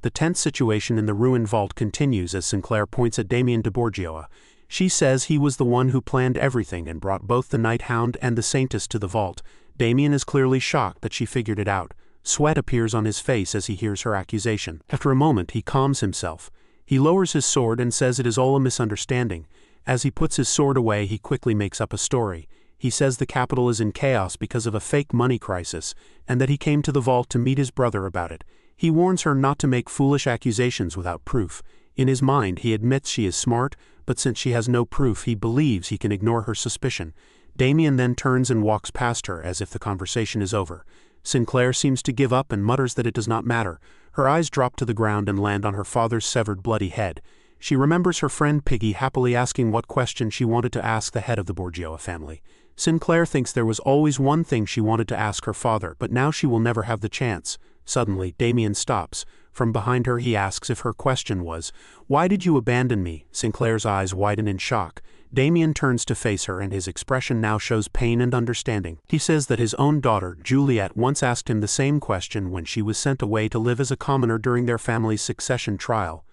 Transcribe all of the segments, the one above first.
The tense situation in the ruined vault continues as Sinclair points at Damien de Borgioa. She says he was the one who planned everything and brought both the Night Hound and the Saintess to the vault. Damien is clearly shocked that she figured it out. Sweat appears on his face as he hears her accusation. After a moment, he calms himself. He lowers his sword and says it is all a misunderstanding. As he puts his sword away, he quickly makes up a story. He says the capital is in chaos because of a fake money crisis, and that he came to the vault to meet his brother about it. He warns her not to make foolish accusations without proof. In his mind, he admits she is smart, but since she has no proof, he believes he can ignore her suspicion. Damien then turns and walks past her as if the conversation is over. Sinclair seems to give up and mutters that it does not matter. Her eyes drop to the ground and land on her father's severed bloody head. She remembers her friend Piggy happily asking what question she wanted to ask the head of the Borgioa family. Sinclair thinks there was always one thing she wanted to ask her father, but now she will never have the chance. Suddenly, Damien stops. From behind her he asks if her question was, "Why did you abandon me?" Sinclair's eyes widen in shock. Damien turns to face her and his expression now shows pain and understanding. He says that his own daughter, Juliet, once asked him the same question when she was sent away to live as a commoner during their family's succession trial.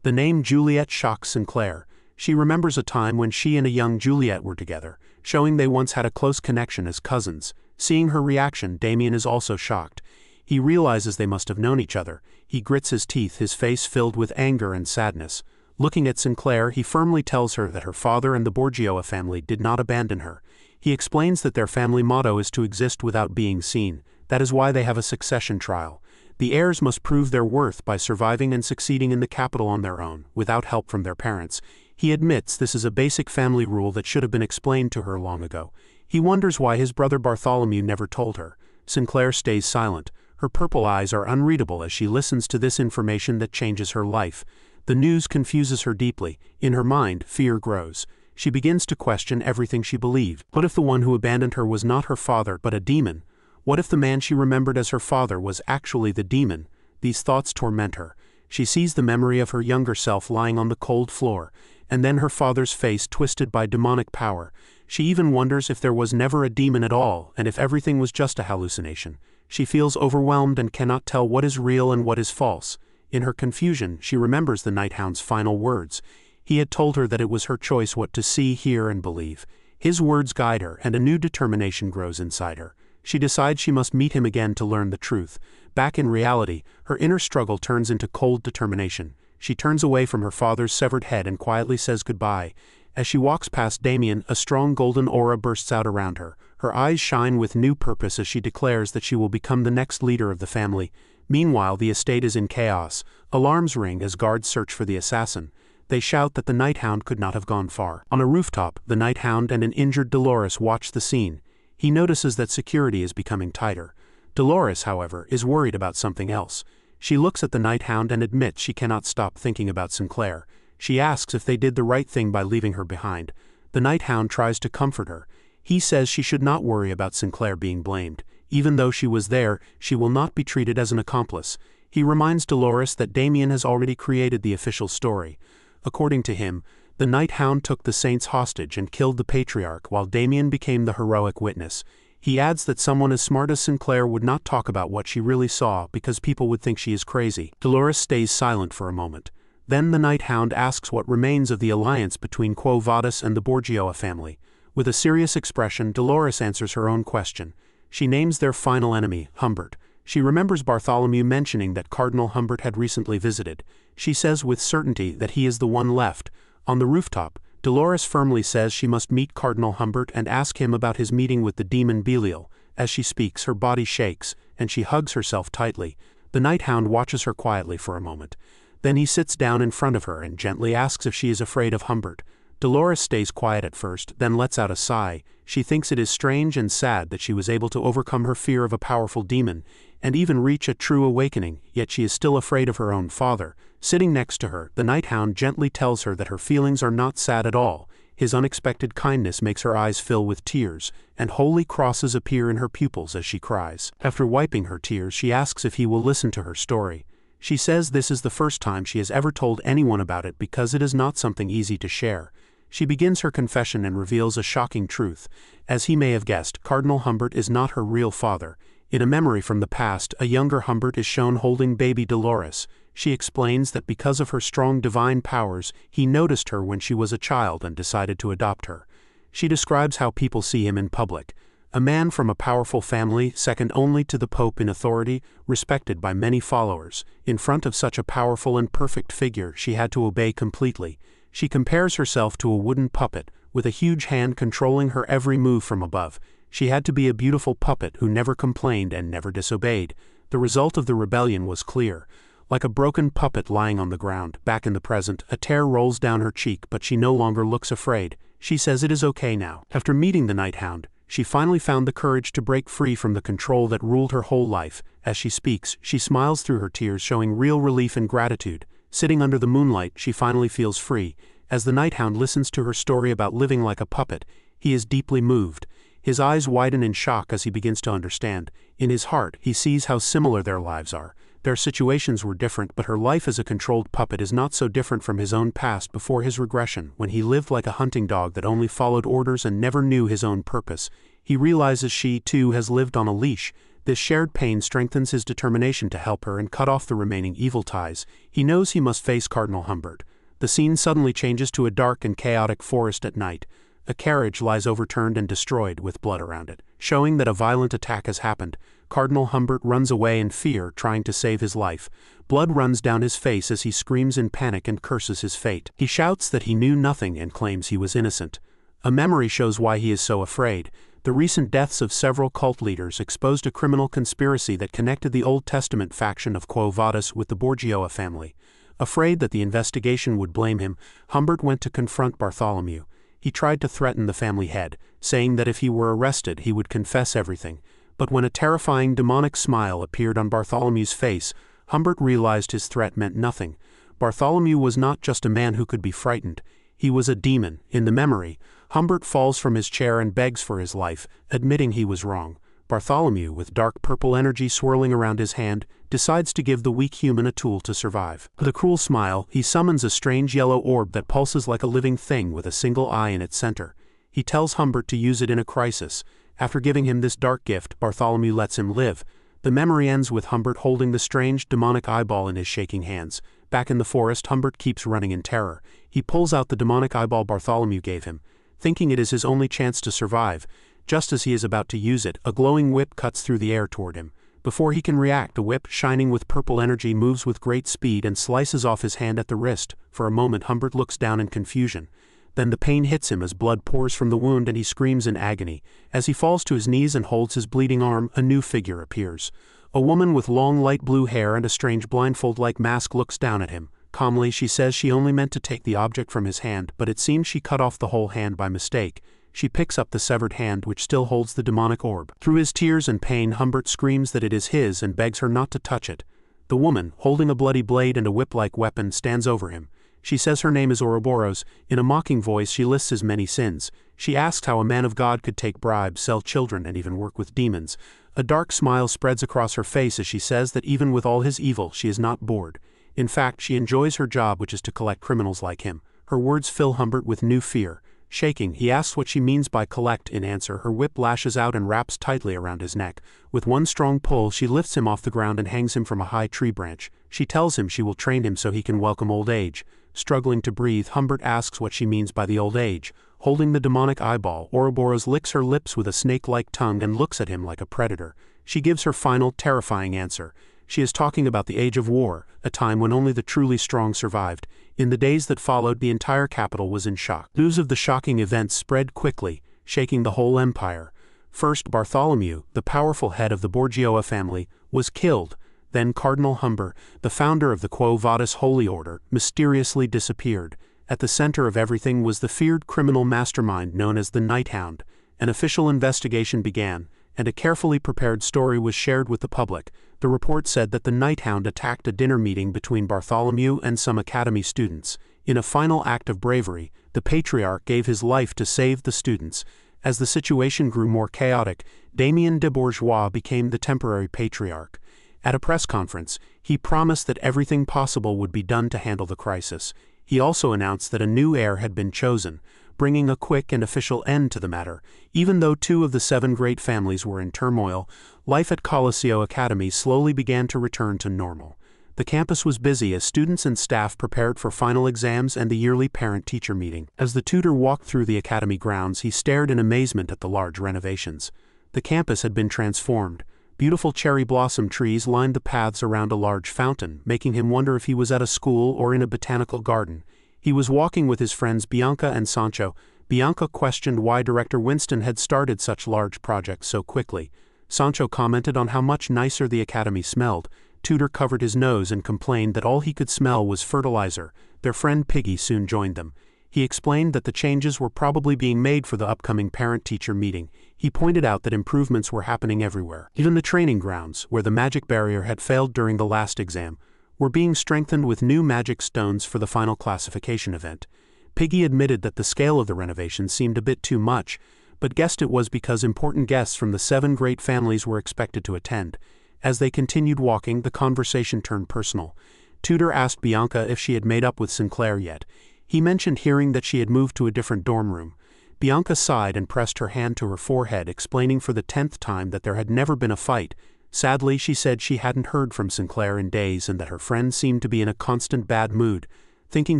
The name Juliet shocks Sinclair. She remembers a time when she and a young Juliet were together, showing they once had a close connection as cousins. Seeing her reaction, Damien is also shocked. He realizes they must have known each other. He grits his teeth, his face filled with anger and sadness. Looking at Sinclair, he firmly tells her that her father and the Borgioa family did not abandon her. He explains that their family motto is to exist without being seen. That is why they have a succession trial. The heirs must prove their worth by surviving and succeeding in the capital on their own, without help from their parents. He admits this is a basic family rule that should have been explained to her long ago. He wonders why his brother Bartholomew never told her. Sinclair stays silent. Her purple eyes are unreadable as she listens to this information that changes her life. The news confuses her deeply. In her mind, fear grows. She begins to question everything she believed. What if the one who abandoned her was not her father but a demon? What if the man she remembered as her father was actually the demon? These thoughts torment her. She sees the memory of her younger self lying on the cold floor, and then her father's face twisted by demonic power. She even wonders if there was never a demon at all, and if everything was just a hallucination. She feels overwhelmed and cannot tell what is real and what is false. In her confusion, she remembers the Night Hound's final words. He had told her that it was her choice what to see, hear, and believe. His words guide her, and a new determination grows inside her. She decides she must meet him again to learn the truth. Back in reality, her inner struggle turns into cold determination. She turns away from her father's severed head and quietly says goodbye. As she walks past Damien, a strong golden aura bursts out around her. Her eyes shine with new purpose as she declares that she will become the next leader of the family. Meanwhile, the estate is in chaos. Alarms ring as guards search for the assassin. They shout that the Night Hound could not have gone far. On a rooftop, the Night Hound and an injured Dolores watch the scene. He notices that security is becoming tighter. Dolores, however, is worried about something else. She looks at the Night Hound and admits she cannot stop thinking about Sinclair. She asks if they did the right thing by leaving her behind. The Night Hound tries to comfort her. He says she should not worry about Sinclair being blamed. Even though she was there, she will not be treated as an accomplice. He reminds Dolores that Damien has already created the official story. According to him, the Night Hound took the saints hostage and killed the patriarch while Damien became the heroic witness. He adds that someone as smart as Sinclair would not talk about what she really saw because people would think she is crazy. Dolores stays silent for a moment. Then the Night Hound asks what remains of the alliance between Quo Vadis and the Borgioa family. With a serious expression, Dolores answers her own question. She names their final enemy, Hbert. She remembers Bartholomew mentioning that Cardinal Hbert had recently visited. She says with certainty that he is the one left. On the rooftop, Dolores firmly says she must meet Cardinal Hbert and ask him about his meeting with the demon Belial. As she speaks, her body shakes, and she hugs herself tightly. The Night Hound watches her quietly for a moment. Then he sits down in front of her and gently asks if she is afraid of Hbert. Dolores stays quiet at first, then lets out a sigh. She thinks it is strange and sad that she was able to overcome her fear of a powerful demon, and even reach a true awakening, yet she is still afraid of her own father. Sitting next to her, the Night Hound gently tells her that her feelings are not sad at all. His unexpected kindness makes her eyes fill with tears, and holy crosses appear in her pupils as she cries. After wiping her tears, she asks if he will listen to her story. She says this is the first time she has ever told anyone about it because it is not something easy to share. She begins her confession and reveals a shocking truth. As he may have guessed, Cardinal Hbert is not her real father. In a memory from the past, a younger Hbert is shown holding baby Dolores. She explains that because of her strong divine powers, he noticed her when she was a child and decided to adopt her. She describes how people see him in public. A man from a powerful family, second only to the Pope in authority, respected by many followers. In front of such a powerful and perfect figure, she had to obey completely. She compares herself to a wooden puppet, with a huge hand controlling her every move from above. She had to be a beautiful puppet who never complained and never disobeyed. The result of the rebellion was clear. Like a broken puppet lying on the ground, back in the present, a tear rolls down her cheek, but she no longer looks afraid. She says it is okay now. After meeting the Night Hound, she finally found the courage to break free from the control that ruled her whole life. As she speaks, she smiles through her tears, showing real relief and gratitude. Sitting under the moonlight, she finally feels free. As the Night Hound listens to her story about living like a puppet, he is deeply moved. His eyes widen in shock as he begins to understand. In his heart, he sees how similar their lives are. Their situations were different, but her life as a controlled puppet is not so different from his own past before his regression, when he lived like a hunting dog that only followed orders and never knew his own purpose. He realizes she, too, has lived on a leash. This shared pain strengthens his determination to help her and cut off the remaining evil ties. He knows he must face Cardinal Hbert. The scene suddenly changes to a dark and chaotic forest at night. A carriage lies overturned and destroyed with blood around it, showing that a violent attack has happened. Cardinal Hbert runs away in fear, trying to save his life. Blood runs down his face as he screams in panic and curses his fate. He shouts that he knew nothing and claims he was innocent. A memory shows why he is so afraid. The recent deaths of several cult leaders exposed a criminal conspiracy that connected the Old Testament faction of Quo Vadis with the Borgia family. Afraid that the investigation would blame him, Hbert went to confront Bartholomew. He tried to threaten the family head, saying that if he were arrested he would confess everything. But when a terrifying demonic smile appeared on Bartholomew's face, Hbert realized his threat meant nothing. Bartholomew was not just a man who could be frightened. He was a demon. In the memory, Hbert falls from his chair and begs for his life, admitting he was wrong. Bartholomew, with dark purple energy swirling around his hand, decides to give the weak human a tool to survive. With a cruel smile, he summons a strange yellow orb that pulses like a living thing with a single eye in its center. He tells Hbert to use it in a crisis. After giving him this dark gift, Bartholomew lets him live. The memory ends with Hbert holding the strange demonic eyeball in his shaking hands. Back in the forest, Hbert keeps running in terror. He pulls out the demonic eyeball Bartholomew gave him, thinking it is his only chance to survive. Just as he is about to use it, a glowing whip cuts through the air toward him. Before he can react, the whip, shining with purple energy, moves with great speed and slices off his hand at the wrist. For a moment, Hbert looks down in confusion. Then the pain hits him as blood pours from the wound and he screams in agony. As he falls to his knees and holds his bleeding arm, a new figure appears. A woman with long light blue hair and a strange blindfold-like mask looks down at him. Calmly, she says she only meant to take the object from his hand, but it seems she cut off the whole hand by mistake. She picks up the severed hand which still holds the demonic orb. Through his tears and pain, Hbert screams that it is his and begs her not to touch it. The woman, holding a bloody blade and a whip-like weapon, stands over him. She says her name is Ouroboros. In a mocking voice, she lists his many sins. She asks how a man of God could take bribes, sell children, and even work with demons. A dark smile spreads across her face as she says that even with all his evil, she is not bored. In fact, she enjoys her job, which is to collect criminals like him. Her words fill Hbert with new fear. Shaking, he asks what she means by collect. In answer, her whip lashes out and wraps tightly around his neck. With one strong pull, she lifts him off the ground and hangs him from a high tree branch. She tells him she will train him so he can welcome old age. Struggling to breathe, Hbert asks what she means by the old age. Holding the demonic eyeball, Ouroboros licks her lips with a snake-like tongue and looks at him like a predator. She gives her final, terrifying answer. She is talking about the age of war, a time when only the truly strong survived. In the days that followed, the entire capital was in shock. News of the shocking events spread quickly, shaking the whole empire. First, Bartholomew, the powerful head of the Borgia family, was killed. Then Cardinal Hbert, the founder of the Quo Vadis Holy Order, mysteriously disappeared. At the center of everything was the feared criminal mastermind known as the Night Hound. An official investigation began, and a carefully prepared story was shared with the public. The report said that the Night Hound attacked a dinner meeting between Bartholomew and some academy students. In a final act of bravery, the patriarch gave his life to save the students. As the situation grew more chaotic, Damien de Bourgeois became the temporary patriarch. At a press conference, he promised that everything possible would be done to handle the crisis. He also announced that a new heir had been chosen, bringing a quick and official end to the matter. Even though 2 of the 7 great families were in turmoil, life at Colosseo Academy slowly began to return to normal. The campus was busy as students and staff prepared for final exams and the yearly parent-teacher meeting. As the tutor walked through the academy grounds, he stared in amazement at the large renovations. The campus had been transformed. Beautiful cherry blossom trees lined the paths around a large fountain, making him wonder if he was at a school or in a botanical garden. He was walking with his friends Bianca and Sancho. Bianca questioned why Director Winston had started such large projects so quickly. Sancho commented on how much nicer the academy smelled. Tutor covered his nose and complained that all he could smell was fertilizer. Their friend Piggy soon joined them. He explained that the changes were probably being made for the upcoming parent-teacher meeting. He pointed out that improvements were happening everywhere. Even the training grounds, where the magic barrier had failed during the last exam, were being strengthened with new magic stones for the final classification event. Piggy admitted that the scale of the renovation seemed a bit too much, but guessed it was because important guests from the 7 great families were expected to attend. As they continued walking, the conversation turned personal. Tutor asked Bianca if she had made up with Sinclair yet. He mentioned hearing that she had moved to a different dorm room. Bianca sighed and pressed her hand to her forehead, explaining for the 10th time that there had never been a fight. Sadly, she said she hadn't heard from Sinclair in days and that her friend seemed to be in a constant bad mood. Thinking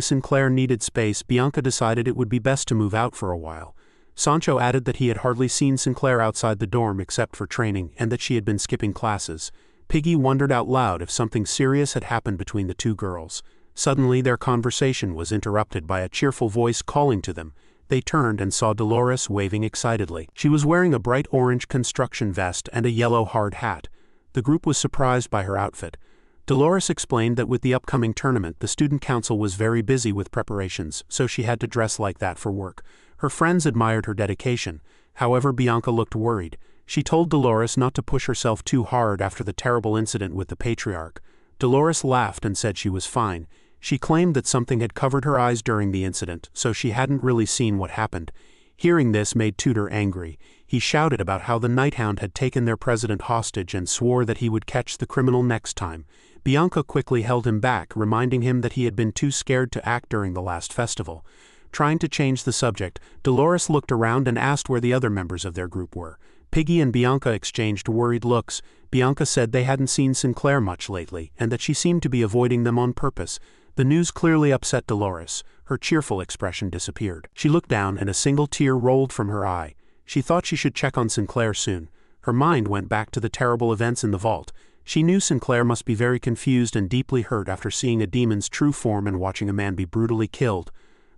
Sinclair needed space, Bianca decided it would be best to move out for a while. Sancho added that he had hardly seen Sinclair outside the dorm except for training and that she had been skipping classes. Piggy wondered out loud if something serious had happened between the two girls. Suddenly their conversation was interrupted by a cheerful voice calling to them. They turned and saw Dolores waving excitedly. She was wearing a bright orange construction vest and a yellow hard hat. The group was surprised by her outfit. Dolores explained that with the upcoming tournament, the student council was very busy with preparations, so she had to dress like that for work. Her friends admired her dedication. However, Bianca looked worried. She told Dolores not to push herself too hard after the terrible incident with the patriarch. Dolores laughed and said she was fine. She claimed that something had covered her eyes during the incident, so she hadn't really seen what happened. Hearing this made Tutor angry. He shouted about how the Nighthound had taken their president hostage and swore that he would catch the criminal next time. Bianca quickly held him back, reminding him that he had been too scared to act during the last festival. Trying to change the subject, Dolores looked around and asked where the other members of their group were. Piggy and Bianca exchanged worried looks. Bianca said they hadn't seen Sinclair much lately, and that she seemed to be avoiding them on purpose. The news clearly upset Dolores. Her cheerful expression disappeared. She looked down and a single tear rolled from her eye. She thought she should check on Sinclair soon. Her mind went back to the terrible events in the vault. She knew Sinclair must be very confused and deeply hurt after seeing a demon's true form and watching a man be brutally killed.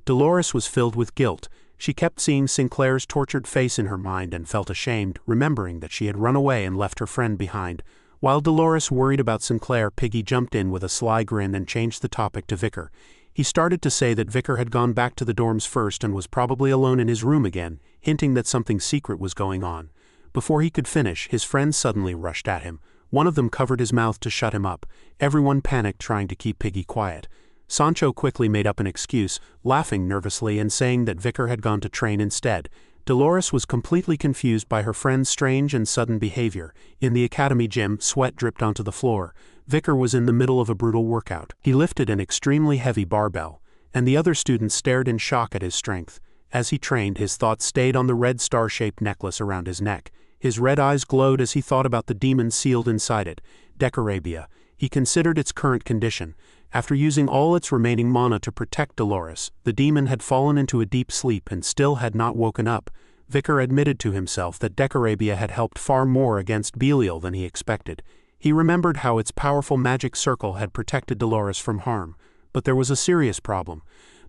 Dolores was filled with guilt. She kept seeing Sinclair's tortured face in her mind and felt ashamed, remembering that she had run away and left her friend behind. While Dolores worried about Sinclair, Piggy jumped in with a sly grin and changed the topic to Vicar. He started to say that Vicar had gone back to the dorms first and was probably alone in his room again, hinting that something secret was going on. Before he could finish, his friends suddenly rushed at him. One of them covered his mouth to shut him up. Everyone panicked, trying to keep Piggy quiet. Sancho quickly made up an excuse, laughing nervously and saying that Vicar had gone to train instead. Dolores was completely confused by her friend's strange and sudden behavior. In the academy gym, sweat dripped onto the floor. Vicar was in the middle of a brutal workout. He lifted an extremely heavy barbell, and the other students stared in shock at his strength. As he trained, his thoughts stayed on the red star-shaped necklace around his neck. His red eyes glowed as he thought about the demon sealed inside it, Decorabia. He considered its current condition. After using all its remaining mana to protect Dolores, the demon had fallen into a deep sleep and still had not woken up. Vicar admitted to himself that Decorabia had helped far more against Belial than he expected. He remembered how its powerful magic circle had protected Dolores from harm. But there was a serious problem.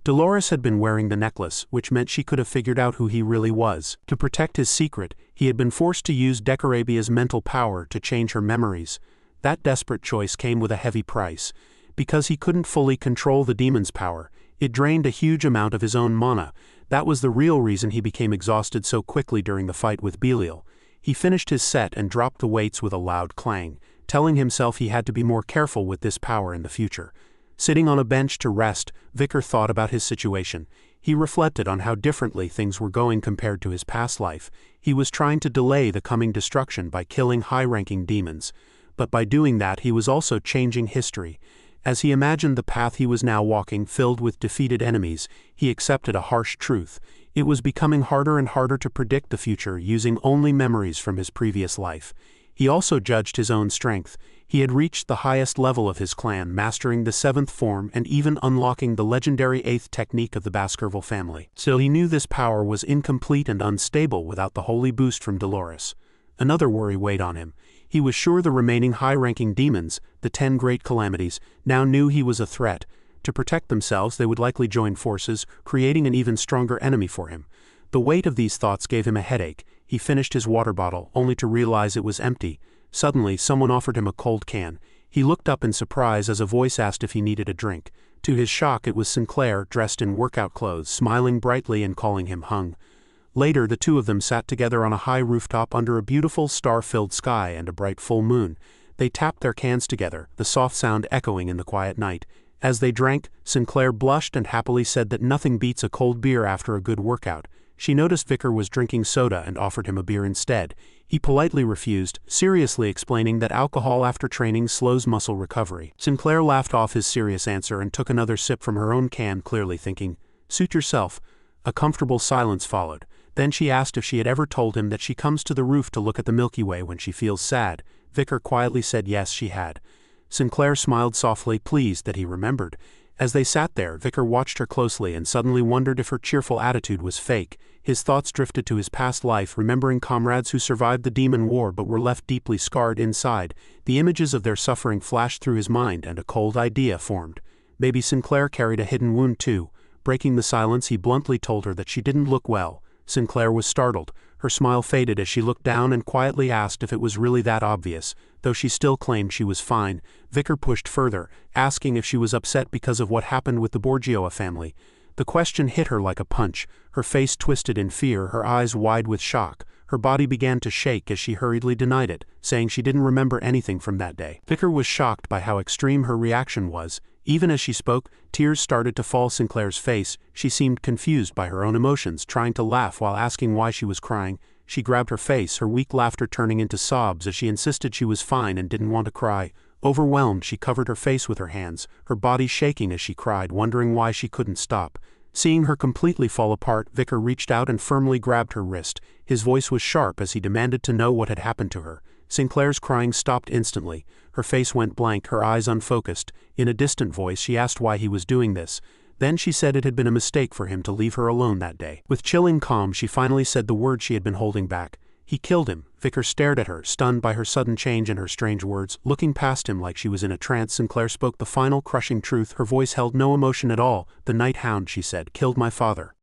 Dolores had been wearing the necklace, which meant she could have figured out who he really was. To protect his secret, he had been forced to use Decorabia's mental power to change her memories. That desperate choice came with a heavy price. Because he couldn't fully control the demon's power, it drained a huge amount of his own mana. That was the real reason he became exhausted so quickly during the fight with Belial. He finished his set and dropped the weights with a loud clang, telling himself he had to be more careful with this power in the future. Sitting on a bench to rest, Vicar thought about his situation. He reflected on how differently things were going compared to his past life. He was trying to delay the coming destruction by killing high-ranking demons. But by doing that, he was also changing history. As he imagined the path he was now walking filled with defeated enemies, he accepted a harsh truth. It was becoming harder and harder to predict the future using only memories from his previous life. He also judged his own strength. He had reached the highest level of his clan, mastering the 7th form and even unlocking the legendary 8th technique of the Baskerville family. Still, he knew this power was incomplete and unstable without the holy boost from Dolores. Another worry weighed on him. He was sure the remaining high-ranking demons, the 10 great calamities, now knew he was a threat. To protect themselves, they would likely join forces, creating an even stronger enemy for him. The weight of these thoughts gave him a headache. He finished his water bottle, only to realize it was empty. Suddenly, someone offered him a cold can. He looked up in surprise as a voice asked if he needed a drink. To his shock, it was Sinclair, dressed in workout clothes, smiling brightly and calling him hung. Later, the two of them sat together on a high rooftop under a beautiful star-filled sky and a bright full moon. They tapped their cans together, the soft sound echoing in the quiet night. As they drank, Sinclair blushed and happily said that nothing beats a cold beer after a good workout. She noticed Vicar was drinking soda and offered him a beer instead. He politely refused, seriously explaining that alcohol after training slows muscle recovery. Sinclair laughed off his serious answer and took another sip from her own can, clearly thinking, "Suit yourself." A comfortable silence followed. Then she asked if she had ever told him that she comes to the roof to look at the Milky Way when she feels sad. Vicar quietly said yes, she had. Sinclair smiled softly, pleased that he remembered. As they sat there, Vicar watched her closely and suddenly wondered if her cheerful attitude was fake. His thoughts drifted to his past life, remembering comrades who survived the demon war but were left deeply scarred inside. The images of their suffering flashed through his mind and a cold idea formed. Maybe Sinclair carried a hidden wound too. Breaking the silence, he bluntly told her that she didn't look well. Sinclair was startled. Her smile faded as she looked down and quietly asked if it was really that obvious. Though she still claimed she was fine, Vicar pushed further, asking if she was upset because of what happened with the Borgioa family. The question hit her like a punch. Her face twisted in fear, her eyes wide with shock. Her body began to shake as she hurriedly denied it, saying she didn't remember anything from that day. Vicar was shocked by how extreme her reaction was. Even as she spoke, tears started to fall Sinclair's face. She seemed confused by her own emotions, trying to laugh while asking why she was crying. She grabbed her face, her weak laughter turning into sobs as she insisted she was fine and didn't want to cry. Overwhelmed, she covered her face with her hands, her body shaking as she cried, wondering why she couldn't stop. Seeing her completely fall apart, Vicar reached out and firmly grabbed her wrist. His voice was sharp as he demanded to know what had happened to her. Sinclair's crying stopped instantly. Her face went blank, her eyes unfocused. In a distant voice, she asked why he was doing this. Then she said it had been a mistake for him to leave her alone that day. With chilling calm, she finally said the word she had been holding back. He killed him. Vicar stared at her, stunned by her sudden change and her strange words. Looking past him like she was in a trance, Sinclair spoke the final crushing truth. Her voice held no emotion at all. "The night hound," she said, "killed my father."